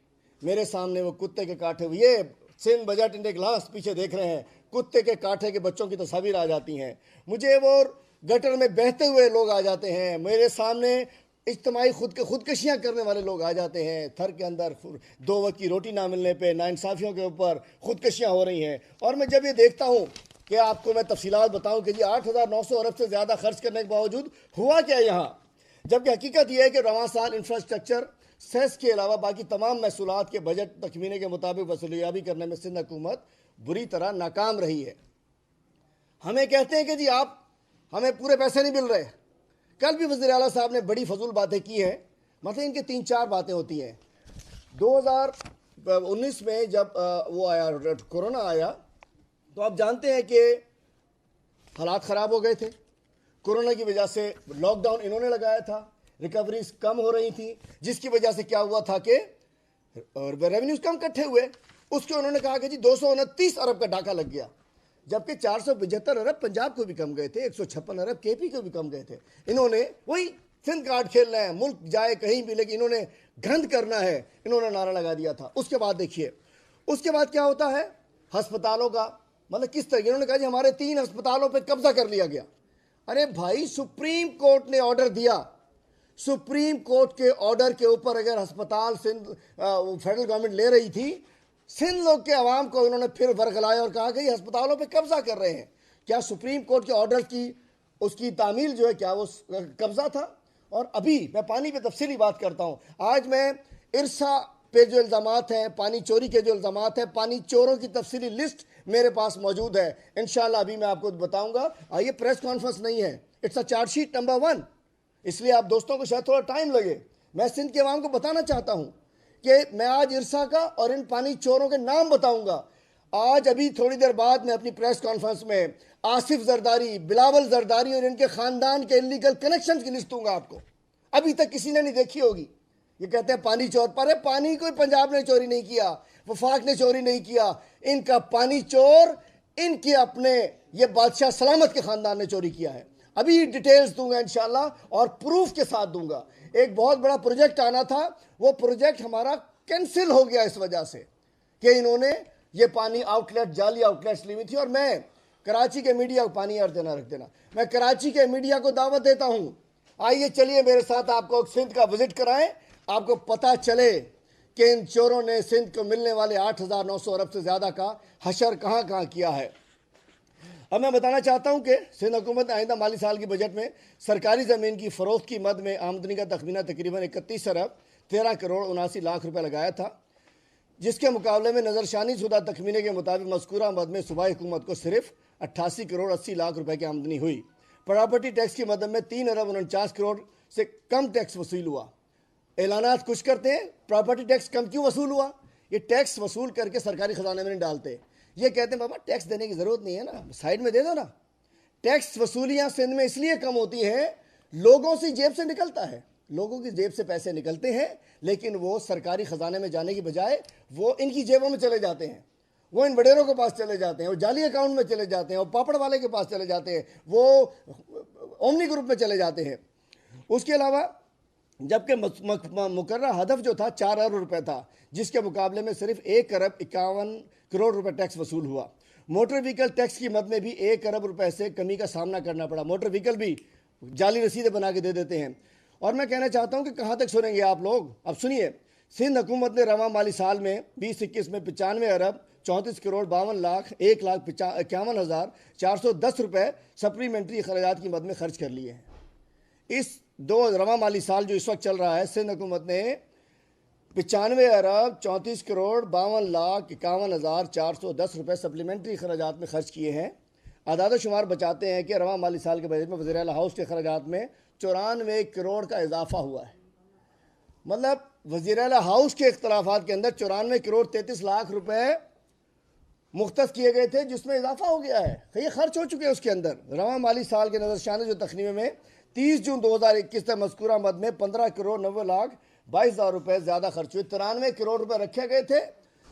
मेरे सामने वो कुत्ते के काटे हुए, ये सिंध बजट इंडेक लास्ट पीछे देख रहे हैं, कुत्ते के काटे के बच्चों की तस्वीर आ जाती हैं, मुझे वो गटर में बहते हुए लोग आ जाते हैं, मेरे सामने इज्तिमाई खुदकशियाँ करने वाले लोग आ जाते हैं, थर के अंदर 2 वक्त की रोटी ना मिलने पे नाइंसाफ़ियों के ऊपर खुदकशियाँ हो रही हैं। और मैं जब ये देखता हूँ कि आपको मैं तफसीलात बताऊँ कि जी 8,900 अरब से ज़्यादा खर्च करने के बावजूद हुआ क्या यहाँ, जबकि हकीकत यह है कि रवां साल इंफ्रास्ट्रक्चर सेस के अलावा बाकी तमाम महसूलात के बजट तखमीने के मुताबिक वसूलियाबी करने में सिंध हुकूमत बुरी तरह नाकाम रही है। हमें कहते हैं कि जी आप हमें पूरे पैसे नहीं मिल रहे। कल भी वज़ीर आला साहब ने बड़ी फजूल बातें की हैं, मतलब इनके 3-4 बातें होती हैं। 2019 में जब वो आया कोरोना आया तो आप जानते हैं कि हालात ख़राब हो गए थे, कोरोना की वजह से लॉकडाउन इन्होंने लगाया था, रिकवरीज कम हो रही थी, जिसकी वजह से क्या हुआ था कि रेवेन्यूज़ कम इकट्ठे हुए। उसके उन्होंने कहा कि जी 229 अरब का डाका लग गया, जबकि 475 अरब पंजाब को भी कम गए थे, 156 अरब केपी को भी कम गए थे। इन्होंने वही सिंध कार्ड खेलना है, मुल्क जाए कहीं भी लेकिन इन्होंने गंद करना है, इन्होंने नारा लगा दिया था। उसके बाद देखिए उसके बाद क्या होता है, अस्पतालों का मतलब किस तरह इन्होंने कहा जी हमारे 3 अस्पतालों पर कब्जा कर लिया गया। अरे भाई सुप्रीम कोर्ट ने ऑर्डर दिया, सुप्रीम कोर्ट के ऑर्डर के ऊपर अगर अस्पताल सिंध फेडरल गवर्नमेंट ले रही थी, सिंध लोग के अवाम को इन्होंने फिर वर्गलाया और कहा कि ये अस्पतालों पे कब्जा कर रहे हैं। क्या सुप्रीम कोर्ट के ऑर्डर की उसकी तामील जो है क्या वो कब्जा था? और अभी मैं पानी पे तफसीली बात करता हूँ। आज मैं इरसा पे जो इल्ज़ामात हैं, पानी चोरी के जो इल्ज़ामात हैं, पानी चोरों की तफसीली लिस्ट मेरे पास मौजूद है, इंशाल्लाह अभी मैं आपको बताऊँगा। ये प्रेस कॉन्फ्रेंस नहीं है, इट्स अ चार्जशीट नंबर 1, इसलिए आप दोस्तों को शायद थोड़ा टाइम लगे। मैं सिंध के अवाम को बताना चाहता हूँ कि मैं आज इरसा का और इन पानी चोरों के नाम बताऊंगा। आज अभी थोड़ी देर बाद मैं अपनी प्रेस कॉन्फ्रेंस में आसिफ जरदारी, बिलावल जरदारी और इनके खानदान के इलीगल कनेक्शंस की लिस्ट दूंगा आपको, अभी तक किसी ने नहीं देखी होगी। ये कहते हैं पानी चोर, पर पानी कोई पंजाब ने चोरी नहीं किया, वफाक ने चोरी नहीं किया, इनका पानी चोर इनके अपने ये बादशाह सलामत के खानदान ने चोरी किया है। अभी डिटेल्स दूंगा इंशाल्लाह और प्रूफ के साथ दूंगा। एक बहुत बड़ा प्रोजेक्ट आना था, वो प्रोजेक्ट हमारा कैंसिल हो गया इस वजह से कि इन्होंने ये पानी आउटलेट, जाली आउटलेट्स ली हुई थी। और मैं कराची के मीडिया को पानी यार देना रख देना, मैं कराची के मीडिया को दावत देता हूँ, आइए चलिए मेरे साथ आपको सिंध का विजिट कराएं, आपको पता चले कि इन चोरों ने सिंध को मिलने वाले 8,900 अरब से ज़्यादा का हशर कहाँ कहाँ किया है। अब मैं बताना चाहता हूं कि सिंध हुकूमत ने आइंदा माली साल की बजट में सरकारी ज़मीन की फ़रोख्त की मद में आमदनी का तखमीना तकरीबन 31 अरब 13 करोड़ 79 लाख रुपए लगाया था, जिसके मुकाबले में नज़रशानी शुदा तखमीने के मुताबिक मज़कूरा मद में सूबाई हुकूमत को सिर्फ 88 करोड़ 80 लाख रुपए की आमदनी हुई। प्रॉपर्टी टैक्स की मद में 3 अरब 49 करोड़ से कम टैक्स वसूल हुआ। ऐलानात कुछ करते हैं, प्रॉपर्टी टैक्स कम क्यों वसूल हुआ? ये टैक्स वसूल करके सरकारी खजाने में नहीं डालते, ये कहते हैं बाबा टैक्स देने की ज़रूरत नहीं है ना, साइड में दे दो ना। टैक्स वसूलियाँ सिंध में इसलिए कम होती हैं, लोगों से जेब से निकलता है, लोगों की जेब से पैसे निकलते हैं, लेकिन वो सरकारी ख़जाने में जाने की बजाय वो इनकी जेबों में चले जाते हैं, वो इन बडेरों के पास चले जाते हैं, वो जाली अकाउंट में चले जाते हैं, वो पापड़ वाले के पास चले जाते हैं, वो ओमनी ग्रुप में चले जाते हैं। उसके अलावा जबकि मुकर्रर हदफ जो था 4 अरब रुपए था, जिसके मुकाबले में सिर्फ 1 अरब 51 करोड़ रुपए टैक्स वसूल हुआ। मोटर व्हीकल टैक्स की मद में भी 1 अरब रुपए से कमी का सामना करना पड़ा, मोटर व्हीकल भी जाली रसीदें बना के दे देते हैं। और मैं कहना चाहता हूं कि कहां तक सुनेंगे आप लोग, अब सुनिए। सिंध हुकूमत ने रवां माली साल में 20-21 में 95 अरब 34 करोड़ 52 लाख 1,51,410 रुपए सप्लीमेंट्री अखराजात की मद में खर्च कर लिए हैं। इस रवां माली साल जो इस वक्त चल रहा है, सिंध हुकूमत ने 95 अरब 34 करोड़ 52 लाख 51,410 रुपये सप्लीमेंट्री अखराजात में खर्च किए हैं। आदाद शुमार बचाते हैं कि रवा माली साल के बजट में वज़ीर आला हाउस के अखराजात में 94 करोड़ का इजाफा हुआ है। मतलब वज़ीर आला हाउस के इख्तलाफात के अंदर 94 करोड़ 33 लाख रुपए मुख्तस किए गए थे, जिसमें इजाफा हो गया है, ये खर्च हो चुके हैं उसके अंदर। रवा माली साल के नजरशान जो तखमीमे में 30 जून 2021 तक मज़कूरा मद में 15 करोड़ 90 लाख 22 हज़ार रुपये ज़्यादा खर्च हुए। 93 करोड़ रुपए रखे गए थे,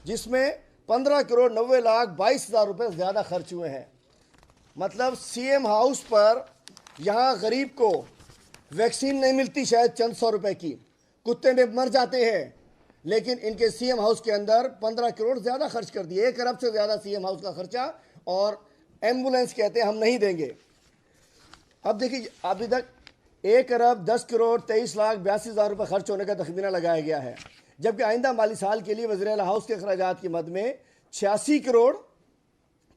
जिसमें 15 करोड़ 90 लाख 22 हज़ार रुपये ज़्यादा खर्च हुए हैं। मतलब सीएम हाउस पर यहाँ गरीब को वैक्सीन नहीं मिलती, शायद चंद 100 रुपए की, कुत्ते में मर जाते हैं, लेकिन इनके सीएम हाउस के अंदर 15 करोड़ ज़्यादा खर्च कर दिए, 1 अरब से ज़्यादा सीएम हाउस का खर्चा। और एम्बुलेंस कहते हैं हम नहीं देंगे। अब देखिए, अभी तक 1 अरब 10 करोड़ 23 लाख 82 हज़ार रुपये खर्च होने का तखमीना लगाया गया है, जबकि आइंदा माली साल के लिए वज़ीर आला हाउस के अखराजात की मद में 86 करोड़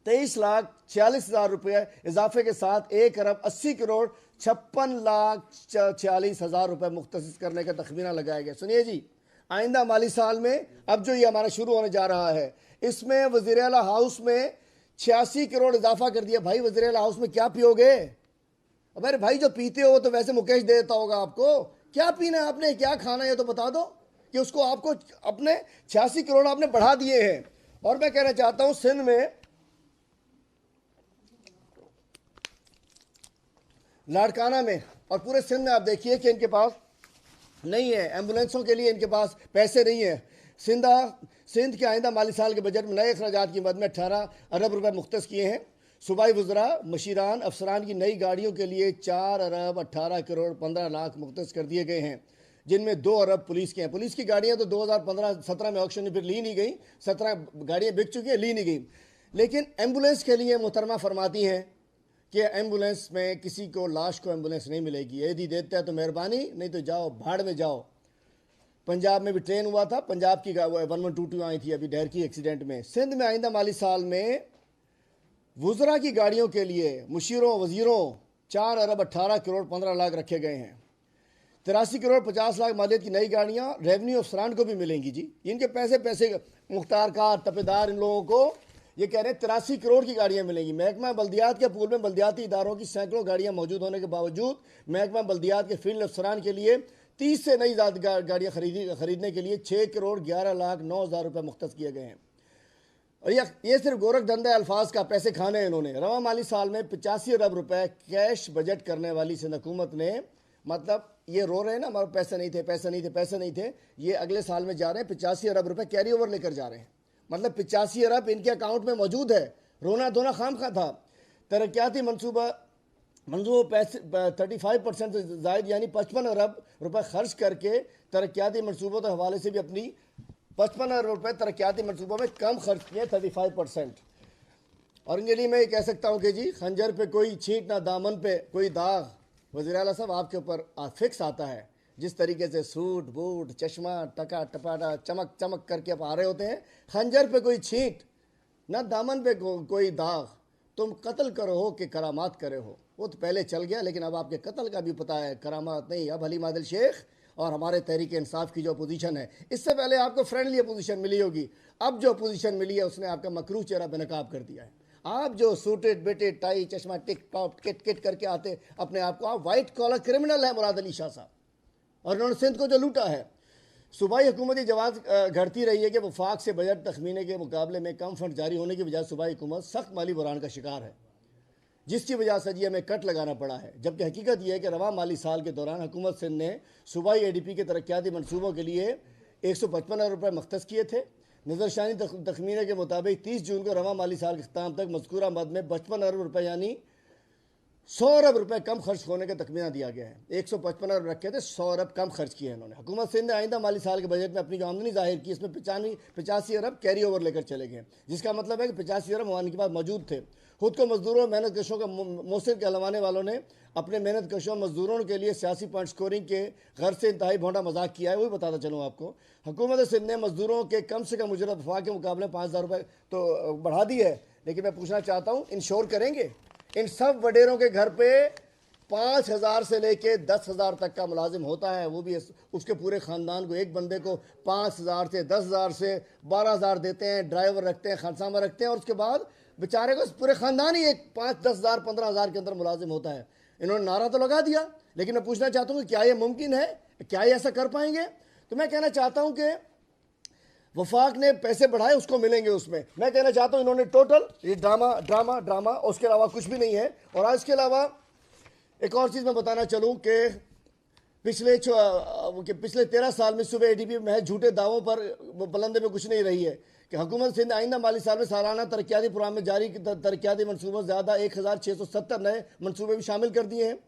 23 लाख 46 हज़ार रुपये इजाफे के साथ 1 अरब 80 करोड़ 56 लाख 46 हज़ार रुपये मुख्तसिस करने का तखमीना लगाया गया। सुनिए जी, आइंदा माली साल में अब जो ये हमारा शुरू होने जा रहा है, इसमें वज़ीर आला हाउस में 86 करोड़ इजाफा कर दिया। भाई वज़ीर आला हाउस में क्या पियोगे? अरे भाई, जो पीते हो तो वैसे मुकेश दे देता होगा आपको, क्या पीना है आपने, क्या खाना है, तो बता दो कि उसको आपको अपने 86 करोड़ आपने बढ़ा दिए हैं। और मैं कहना चाहता हूं, सिंध में लाड़काना में और पूरे सिंध में आप देखिए कि इनके पास नहीं है, एम्बुलेंसों के लिए इनके पास पैसे नहीं है। सिंध के आइंदा माली साल के बजट में नए अखराजात की मद में 18 अरब रुपए मुख्तस किए हैं। सूबाई वज़रा, मशीरान, अफसरान की नई गाड़ियों के लिए 4 अरब 18 करोड़ 15 लाख मुख्तस कर दिए गए हैं, जिनमें 2 अरब पुलिस के हैं। पुलिस की गाड़ियां तो 2015-17 में ऑक्शन में फिर ली नहीं गई, 17 गाड़ियां बिक चुकी हैं, ली नहीं गई। लेकिन एम्बुलेंस के लिए मोहतरमा फरमाती हैं कि एम्बुलेंस में किसी को, लाश को एम्बुलेंस नहीं मिलेगी, यदि देता है तो मेहरबानी, नहीं तो जाओ भाड़ में जाओ। पंजाब में भी ट्रेन हुआ था, पंजाब की 1122 आई थी अभी डहर की एक्सीडेंट में। सिंध में आइंदा माली साल में वुज़रा की गाड़ियों के लिए मुशीरों वज़ीरों 4 अरब 18 करोड़ 15 लाख रखे गए हैं। 83 करोड़ 50 लाख मालियत की नई गाड़ियाँ रेवन्यू अफसरान को भी मिलेंगी जी। इनके पैसे मुख्तार कार, तपेदार, इन लोगों को ये कह रहे हैं 83 करोड़ की गाड़ियाँ मिलेंगी। महकमा बल्दियात के पूल में बल्दियाती इदारों की सैकड़ों गाड़ियाँ मौजूद होने के बावजूद महकमा बल्दियात के फील्ड अफसरान के लिए 30 से नई गाड़ियाँ खरीदने के लिए 6 करोड़ 11 लाख 9 हज़ार रुपये मुख्तस किए गए हैं। और ये सिर्फ गोरख धंधे अल्फाज का पैसे खाने हैं इन्होंने। रवा माली साल में 85 अरब रुपए कैश बजट करने वाली सिंध हुकूमत ने, मतलब ये रो रहे हैं ना, हमारे पैसे नहीं थे, पैसे नहीं थे, पैसे नहीं थे, ये अगले साल में जा रहे हैं 85 अरब रुपए कैरी ओवर लेकर जा रहे हैं। मतलब 85 अरब इनके अकाउंट में मौजूद है। रोना धोना खाम खा था। तरक्याती मंसूबों पैसे 35% से जायद यानी 55 अरब रुपए खर्च करके तरक्याती मंसूबों के हवाले से भी अपनी 55 अरब रुपए तरक्याती मंसूबों में कम खर्च किए 35%। और इनके लिए मैं ये कह सकता हूँ कि जी, खंजर पे कोई छींट ना दामन पे कोई दाग। वज़ीर आला साहब, आपके ऊपर फिक्स आता है, जिस तरीके से सूट बूट चश्मा टका टपाटा चमक चमक करके आप आ रहे होते हैं, खंजर पे कोई छींट ना दामन पे कोई दाग। तुम कत्ल करो हो कि करामात करे हो, वो तो पहले चल गया, लेकिन अब आपके कत्ल का भी पता है, करामात नहीं। अब हलीम आदिल शेख और हमारे तहरीक इंसाफ की जो अपोजिशन है, इससे पहले आपको फ्रेंडली अपोजिशन मिली होगी, अब जो अपोजिशन मिली है उसने आपका मकरू चेहरा बेनकाब कर दिया है। आप जो सूटेड बेटेड टाई चश्मा टिक टॉप किट किट करके आते अपने आप को, आप वाइट कॉलर क्रिमिनल है मुराद अली शाह साहब, और उन्होंने सिंध को जो लूटा है। सूबाई हुकूमती जवाब घटती रही है कि वफाक से बजट तखमीने के मुकाबले में कम फंड जारी होने की वजह सूबाई हुकूमत सख्त माली बुरान का शिकार है, जिसकी वजह से जी हमें कट लगाना पड़ा है। जबकि हकीकत यह है कि रवा माली साल के दौरान हुकूमत सिंध ने सूबाई ADP के तरक्याती मनसूबों के लिए 155 अरब रुपये मुख्तस किए थे। नजरशानी तखमीने के मुताबिक 30 जून को रवा माली साल के अख्ताम तक मज़कूरा मद में 55 अरब रुपये यानी 100 अरब रुपये कम खर्च होने का तखमीना दिया गया है। 155 अरब रखे थे, 100 अरब कम खर्च किए इन्होंने। हुकूमत सिंध ने आइंदा माली साल के बजट में अपनी जो आमदनी जाहिर की, इसमें 85 अरब कैरी ओवर लेकर चले गए, जिसका मतलब है कि 85 अरब उनके पास मौजूद थे। खुद को मजदूरों और मेहनत कशों का मौसर कहलवाने वालों ने अपने मेहनत कशों मजदूरों के लिए सियासी पॉइंट स्कोरिंग के घर से इंतहाई भोंडा मजाक किया है। वही बताता चलूँ आपको, हुकूमत सिंध ने मजदूरों के कम से कम उजरत वफा के मुकाबले 5,000 रुपये तो बढ़ा दी है। लेकिन मैं पूछना चाहता हूँ, इंश्योर करेंगे इन सब वडेरों के घर पे 5,000 से लेके 10,000 तक का मुलाजिम होता है, वो भी उसके पूरे ख़ानदान को, एक बंदे को 5,000 से 10,000 से 12,000 देते हैं, ड्राइवर रखते हैं, खानसामा रखते हैं, और उसके बाद बेचारे को पूरे ख़ानदान ही एक 5-10,000 15,000 के अंदर मुलाजिम होता है। इन्होंने नारा तो लगा दिया, लेकिन मैं पूछना चाहता हूँ कि क्या ये मुमकिन है, क्या ये ऐसा कर पाएंगे? तो मैं कहना चाहता हूँ कि वफाक ने पैसे बढ़ाए, उसको मिलेंगे उसमें। मैं कहना चाहता हूँ इन्होंने टोटल ये ड्रामा ड्रामा ड्रामा, उसके अलावा कुछ भी नहीं है। और आज के अलावा एक और चीज़ मैं बताना चलूँ कि पिछले 13 साल में सुबह ADP महज झूठे दावों पर बुलंदे में कुछ नहीं रही है कि हुकूमत सिंध आइंदा माली साल में सालाना तरक्याती प्रोग्राम में जारी तरक्याती मनसूबों से ज़्यादा 1,670 नए मनसूबे भी शामिल कर दिए हैं,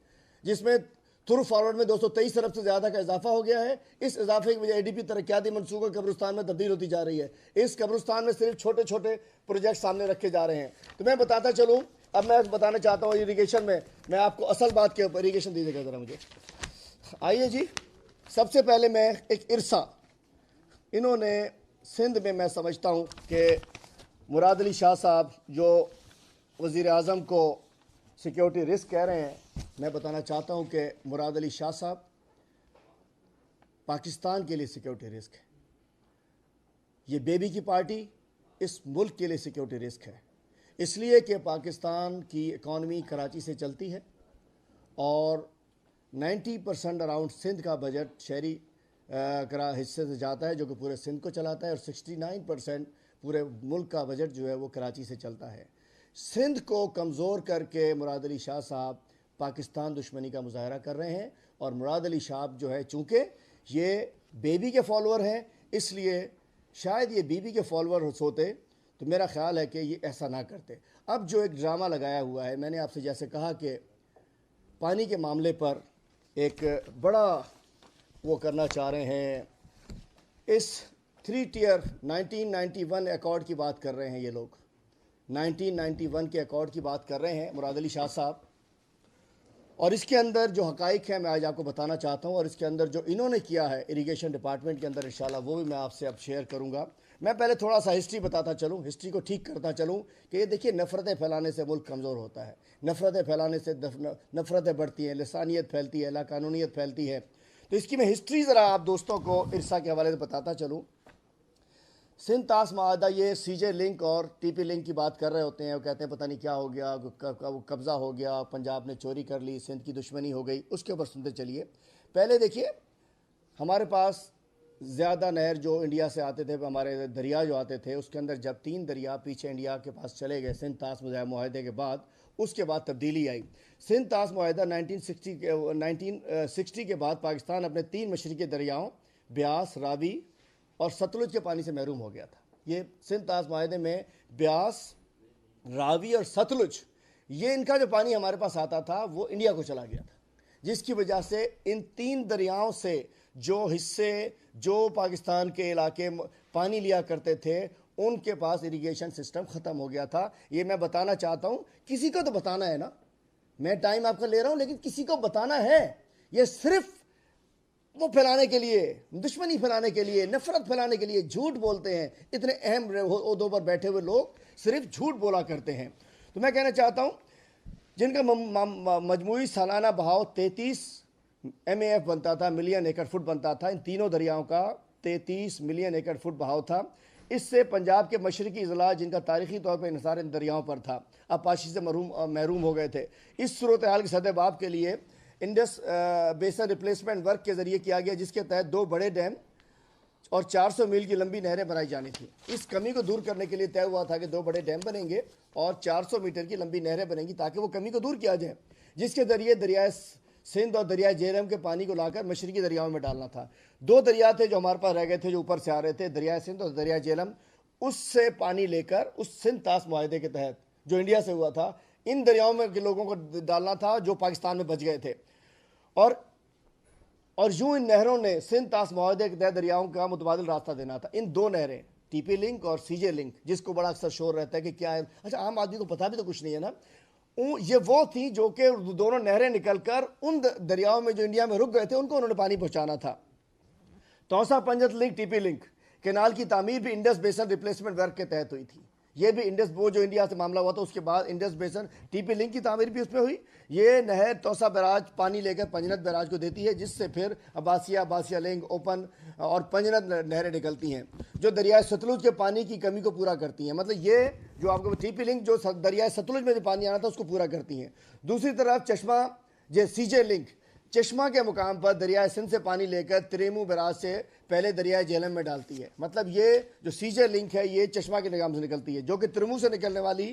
जिसमें थ्रू फॉरवर्ड में 223 अरब से ज़्यादा का इजाफा हो गया है। इस इजाफे की वजह ADP तरक्याती मनसूबों कब्रिस्तान में तब्दील होती जा रही है। इस कब्रिस्तान में सिर्फ छोटे छोटे प्रोजेक्ट सामने रखे जा रहे हैं। तो मैं बताता चलूँ, अब मैं बताना चाहता हूँ इरीगेशन में, मैं आपको असल बात के ऊपर, इरीगेशन दीजिएगा ज़रा मुझे। आइए जी, सबसे पहले मैं एक इरसा, इन्होंने सिंध में, मैं समझता हूँ कि मुराद अली शाह साहब जो वज़ीर आज़म को सिक्योरिटी रिस्क कह रहे हैं, मैं बताना चाहता हूँ कि मुराद अली शाह साहब पाकिस्तान के लिए सिक्योरिटी रिस्क है। ये बेबी की पार्टी इस मुल्क के लिए सिक्योरिटी रिस्क है, इसलिए कि पाकिस्तान की इकॉनमी कराची से चलती है और 90% अराउंड सिंध का बजट शहरी हिस्से से जाता है, जो कि पूरे सिंध को चलाता है, और 69% पूरे मुल्क का बजट जो है वो कराची से चलता है। सिंध को कमज़ोर करके मुराद अली शाह साहब पाकिस्तान दुश्मनी का मुजाहरा कर रहे हैं। और मुराद अली शाह जो है, चूँकि ये बेबी के फॉलोअर हैं, इसलिए शायद ये बीबी के फॉलोअर होते तो मेरा ख्याल है कि ये ऐसा ना करते। अब जो एक ड्रामा लगाया हुआ है, मैंने आपसे जैसे कहा कि पानी के मामले पर एक बड़ा वो करना चाह रहे हैं, इस 3 टियर 1991 अकॉर्ड की बात कर रहे हैं ये लोग, 1991 के अकॉर्ड की बात कर रहे हैं मुराद अली शाह साहब। और इसके अंदर जो हकाइक है मैं आज आपको बताना चाहता हूँ, और इसके अंदर जो इन्होंने किया है इरिगेशन डिपार्टमेंट के अंदर, इंशाल्लाह वो भी मैं आपसे अब शेयर करूँगा। मैं पहले थोड़ा सा हिस्ट्री बताता चलूँ, हिस्ट्री को ठीक करता चलूँ कि ये देखिए, नफ़रतें फैलाने से मुल्क कमज़ोर होता है, नफ़रतें फैलाने से नफ़रतें बढ़ती हैं, लिसानियत फैलती है, लाकानूनियत फैलती है। तो इसकी मैं हिस्ट्री ज़रा आप दोस्तों को इरसा के हवाले से बताता चलूँ। सिंध ताश माहदा, ये CJ लिंक और TP लिंक की बात कर रहे होते हैं, वो कहते हैं पता नहीं क्या हो गया, कब्ज़ा हो गया, पंजाब ने चोरी कर ली, सिंध की दुश्मनी हो गई। उसके ऊपर सुनते चलिए। पहले देखिए, हमारे पास ज़्यादा नहर जो इंडिया से आते थे, हमारे दरिया जो आते थे, उसके अंदर जब 3 दरिया पीछे इंडिया के पास चले गए सिंध ताश माहदे के बाद, उसके बाद तब्दीली आई। सिंध ताश माहदा 1960 के बाद पाकिस्तान अपने 3 मशरक़ी दरियाओं ब्यास, रावी और सतलुज के पानी से महरूम हो गया था। ये सिंध ताश माहदे में ब्यास, रावी और सतलुज, ये इनका जो पानी हमारे पास आता था वो इंडिया को चला गया था, जिसकी वजह से इन 3 दरियाओं से जो हिस्से जो पाकिस्तान के इलाके पानी लिया करते थे, उनके पास इरिगेशन सिस्टम ख़त्म हो गया था। ये मैं बताना चाहता हूँ, किसी को तो बताना है ना, मैं टाइम आपका ले रहा हूँ, लेकिन किसी को बताना है। ये सिर्फ वो फैलाने के लिए, दुश्मनी फैलाने के लिए, नफरत फैलाने के लिए झूठ बोलते हैं। इतने अहम ओहदों पर बैठे हुए लोग सिर्फ झूठ बोला करते हैं। तो मैं कहना चाहता हूँ, जिनका मजमूई सालाना बहाव 33 MAF बनता था, मिलियन एकड़ फुट बनता था, इन तीनों दरियाओं का 33 मिलियन एकड़ फुट बहाव था। इससे पंजाब के मशरकी अजला, जिनका तारीखी तौर पर इंसार इन दरियाओं पर था, अब पाशी से महरूम हो गए थे। इस सूरत हाल के सद्देबाब के लिए इंडस बेसन रिप्लेसमेंट वर्क के ज़रिए किया गया, जिसके तहत 2 बड़े डैम और 400 मील की लंबी नहरें बनाई जानी थी। इस कमी को दूर करने के लिए तय हुआ था कि 2 बड़े डैम बनेंगे और 400 मीटर की लंबी नहरें बनेंगी, ताकि वो कमी को दूर किया जाए, जिसके ज़रिए दरिया सिंध और दरिया जेहलम के पानी को लाकर मशरकी दरियाओं में डालना था। 2 दरिया थे जो हमारे पास रह गए थे, जो ऊपर से आ रहे थे, दरिया सिंध और दरिया जेहलम। उससे पानी लेकर उस सिंध ताश माहदे के तहत जो इंडिया से हुआ था, इन दरियाओं में के लोगों को डालना था जो पाकिस्तान में बच गए थे। और यूं इन नहरों ने सिंध ताश माहदे के तहत दरियाओं का मुतबादिल रास्ता देना था। इन 2 नहरें, TP लिंक और CJ लिंक, जिसको बड़ा अक्सर शोर रहता है कि क्या है, अच्छा आम आदमी को पता भी तो कुछ नहीं है ना, ये वो थी जो कि दोनों नहरें निकलकर उन दरियाओं में जो इंडिया में रुक गए थे, उनको उन्होंने पानी पहुंचाना था। Taunsa Panjnad link, TP link canal की तामीर भी इंडस बेसन रिप्लेसमेंट वर्क के तहत हुई थी। ये भी इंडस, वो जो इंडिया से मामला हुआ था उसके बाद इंडस बेसन टीपी लिंक की तामीर भी उसमें हुई। ये नहर तौसा बैराज पानी लेकर पंजनत बैराज को देती है, जिससे फिर अब्बासिया लिंक ओपन और पंजनत नहरें निकलती हैं जो दरियाए सतलुज के पानी की कमी को पूरा करती हैं। मतलब ये जो आपको टीपी लिंक जो दरियाए सतलुज में जो पानी आना था उसको पूरा करती हैं। दूसरी तरफ चश्मा जो सीजे लिंक चश्मा के मुकाम पर दरियाए सिंध से पानी लेकर त्रेमू बैराज से पहले दरियाए झेलम में डालती है। मतलब ये जो सीजे लिंक है ये चश्मा के निगाम से निकलती है, जो कि त्रिमू से निकलने वाली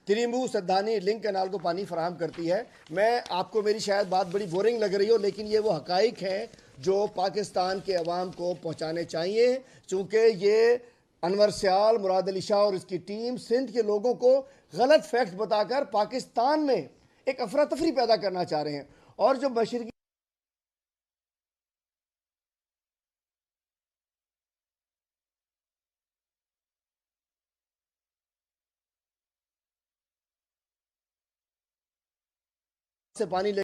त्रिमू सद्दानी लिंक कैनाल को पानी फराहम करती है। मैं आपको, मेरी शायद बात बड़ी बोरिंग लग रही हो, लेकिन ये वो हकाइक हैं जो पाकिस्तान के अवाम को पहुँचाने चाहिए, चूँकि ये अनवर सियाल, मुराद अली शाह और इसकी टीम सिंध के लोगों को गलत फैक्ट बताकर पाकिस्तान में एक अफरा तफरी पैदा करना चाह रहे हैं। और जो मशरकी से पानी